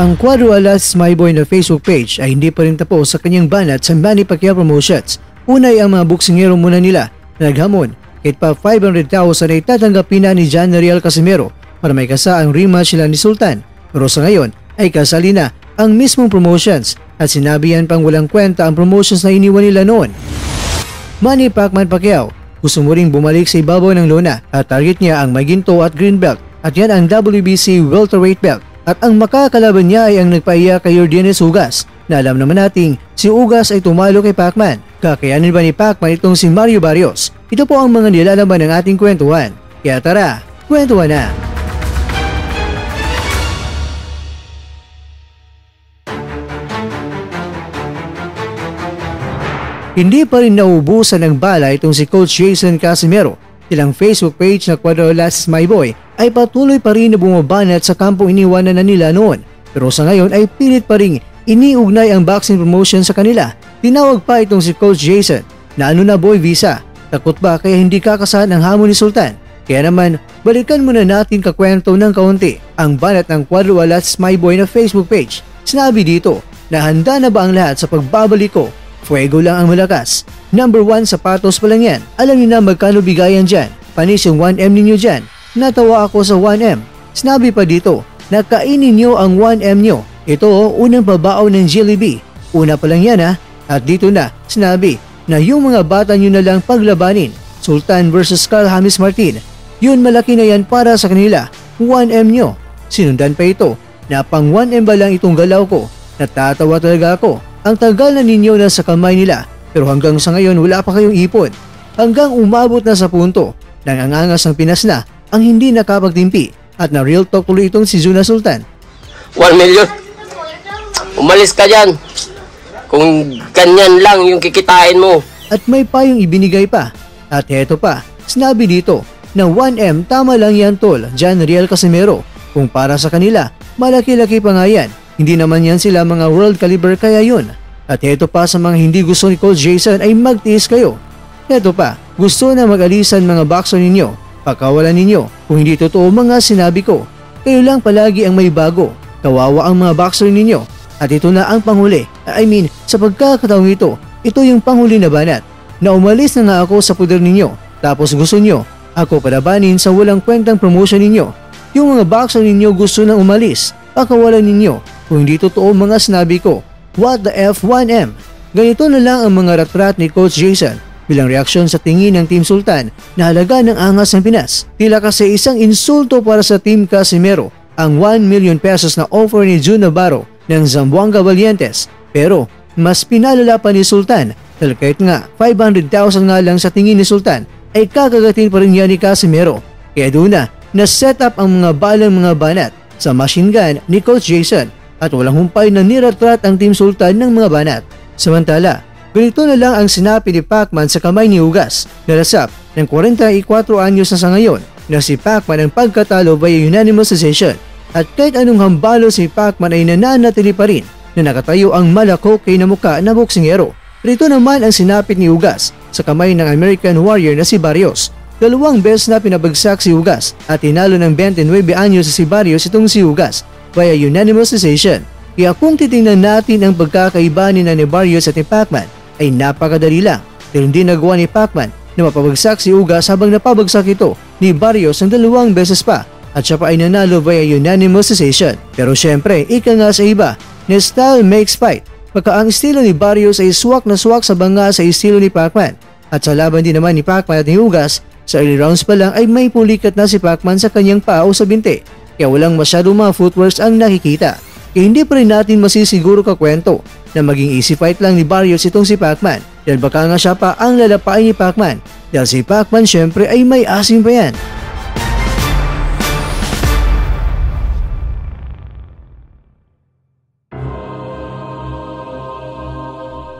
Ang Cuadro Alas Myboy na Facebook page ay hindi pa rin tapos sa kanyang banat sa Manny Pacquiao Promotions. Una ay ang mga boksingero muna nila na naghamon kahit pa 500,000 ay tatanggapin na ni John Riel Casimero para may kasa ang rematch nila ni Sultan. Pero sa ngayon ay kasali na ang mismong promotions at sinabi yan pang walang kwenta ang promotions na iniwan nila noon. Manny Pacquiao, gusto mo ring bumalik sa ibabaw ng lona at target niya ang may ginto at green belt at yan ang WBC welterweight belt at ang makakalaban niya ay ang nagpaiya kay Yordenes Ugas na alam naman nating si Ugas ay tumalo kay Pacman. Kakayanin ba ni Pacman itong si Mario Barrios? Ito po ang mga nilalaman ng ating kwentuhan. Kaya tara, kwentuhan na! Hindi pa rin naubusan ng bala itong si Coach Jason Casimero. Ilang Facebook page na Cuadro Alas Myboy ay patuloy pa rin na bumabanat sa kampong iniwanan na nila noon. Pero sa ngayon ay pilit pa rin iniugnay ang boxing promotion sa kanila. Tinawag pa itong si Coach Jason na ano na boy visa. Takot ba kaya hindi kakasahan ang hamon ni Sultan? Kaya naman balikan muna natin kakwento ng kaunti ang banat ng Cuadro Alas Myboy na Facebook page. Sinabi dito na handa na ba ang lahat sa pagbabalik ko? Fuego lang ang malakas. Number 1 sapatos pa lang yan. Alam niyo na magkano bigayan dyan. Panis yung 1M ninyo dyan. Natawa ako sa 1M. Sinabi pa dito na kainin nyo ang 1M nyo. Ito unang babao ng Jollibee. Una pa lang yan ha. At dito na sinabi na yung mga bata nyo na lang paglabanin. Sultan versus Carl James Martin. Yun malaki na yan para sa kanila. 1M nyo. Sinundan pa ito na pang 1M ba lang itong galaw ko. Natatawa talaga ako. Ang tagal na ninyo na sa kamay nila pero hanggang sa ngayon wala pa kayong ipon. Hanggang umabot na sa punto ng angangas ng Pinas na ang hindi nakapagtimpi at na real talk tuloy itong si Zuna Sultan. 1 million. Umalis ka dyan. Kung ganyan lang yung kikitain mo. At may payong ibinigay pa. At heto pa, sinabi dito na 1M tama lang yan tol, John Riel Casimero. Kung para sa kanila, malaki-laki pa nga yan. Hindi naman yan sila mga world caliber kaya yun. At heto pa sa mga hindi gusto ni Coach Jason ay magtiis kayo. Heto pa, gusto na mag-alisan mga boxer ninyo. Pakawalan ninyo kung hindi totoo mga sinabi ko. Kayo lang palagi ang may bago. Kawawa ang mga boxer ninyo. At ito na ang panghuli. Sa pagkakataong ito yung panghuli na banat. Na umalis na nga ako sa puder ninyo. Tapos gusto nyo, ako palabanin sa walang kwentang promotion ninyo. Yung mga boxer ninyo gusto nang umalis. Pakawalan ninyo. Kung hindi totoo mga sinabi ko, what the F1M? Ganito na lang ang mga ratrat ni Coach Jason bilang reaksyon sa tingin ng Team Sultan na halaga ng angas ng Pinas. Tila kasi isang insulto para sa Team Casimero ang 1 million pesos na offer ni Jun Navarro ng Zamboanga Valientes. Pero mas pinalala pa ni Sultan dahil kahit nga 500,000 nga lang sa tingin ni Sultan ay kakagatin pa rin yan ni Casimero. Kaya doon na set up ang mga balang mga banat sa machine gun ni Coach Jason. At walang humpay na niratrat ang Team Sultan ng mga banat. Samantala, ganito na lang ang sinapi ni Pacman sa kamay ni Ugas. Nalasap ng 44 anyos na sa ngayon na si Pacman ang pagkatalo via unanimous decision. At kahit anong hambalo si Pacman ay nananatili pa rin na nakatayo ang malakokay na muka na boksingero. Rito naman ang sinapit ni Ugas sa kamay ng American Warrior na si Barrios. 2 beses na pinabagsak si Ugas at tinalo ng 29 anyos si Barrios itong si Ugas via unanimous decision. Kaya kung titingnan natin ang pagkakaiba ni Barrios at ni Pacman ay napakadali lang. Pero hindi nagawa ni Pacman na mapabagsak si Ugas habang napabagsak ito ni Barrios ng 2 beses pa at siya pa ay nanalo via unanimous decision. Pero syempre, ika nga sa iba na style makes fight. Pagka ang estilo ni Barrios ay swak na swak sa banga sa estilo ni Pacman. At sa laban din naman ni Pacman at ni Ugas, sa early rounds pa lang ay may pulikat na si Pacman sa kanyang paa o sa binti. Kaya walang masyadong mga footworks ang nakikita. Kaya hindi pa rin natin masisiguro kakwento na maging easy fight lang ni Barrios itong si Pacman. Dahil baka nga siya pa ang lalapain ni Pacman. Dahil si Pacman syempre ay may asim pa yan.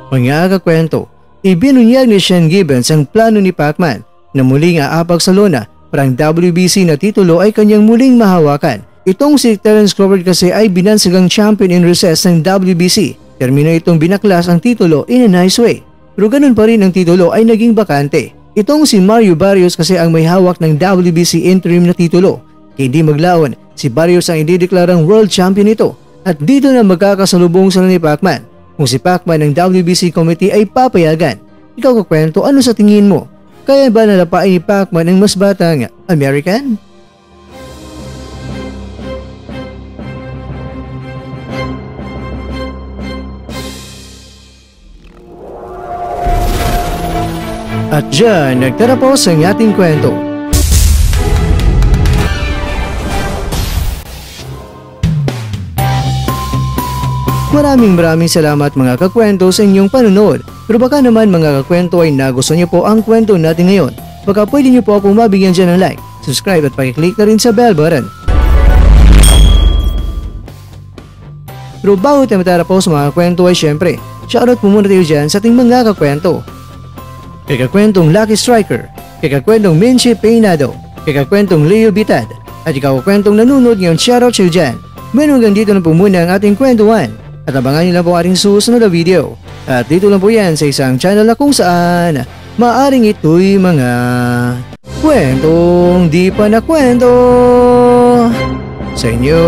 Mga kakwento, ibinunyag ni Shane Gibbons ang plano ni Pacman na muling aapag sa lona para ang WBC na titulo ay kanyang muling mahawakan. Itong si Terence Crawford kasi ay binansagang champion in recess ng WBC. Termino itong binaklas ang titulo in a nice way. Pero ganun pa rin ang titulo ay naging bakante. Itong si Mario Barrios kasi ang may hawak ng WBC interim na titulo. Kaya hindi maglaon, si Barrios ang idideklarang world champion nito. At dito na magkakasalubong sila ni Pacman. Kung si Pacman ng WBC committee ay papayagan, ikaw kukwento, ano sa tingin mo? Kaya ba nalapain ni Pacman ang mas batang American? At dyan, nagtatapos ang ating kwento. Maraming salamat mga kakwento sa inyong panonood. Pero baka naman mga kakwento ay nagustuhan niyo po ang kwento natin ngayon. Baka pwede niyo po akong mabigyan dyan ng like, subscribe at pakiclick na rin sa bell button. Pero bago tayo matapos mga kwento ay syempre, shoutout po muna tayo dyan sa ating mga kakwento. Kay kakwentong Lucky Striker, kay kakwentong Minchi Peinado, kay kakwentong Leo Bitad, at ikaw kakwentong nanonood ngayon, shoutout siya dyan. Meron hanggang dito na po muna ang ating kwentuhan. At abangan nyo lang po ating susunod na video. At dito lang po yan sa isang channel na kung saan maaring ito'y mga kwentong di pa na kwento sa inyo.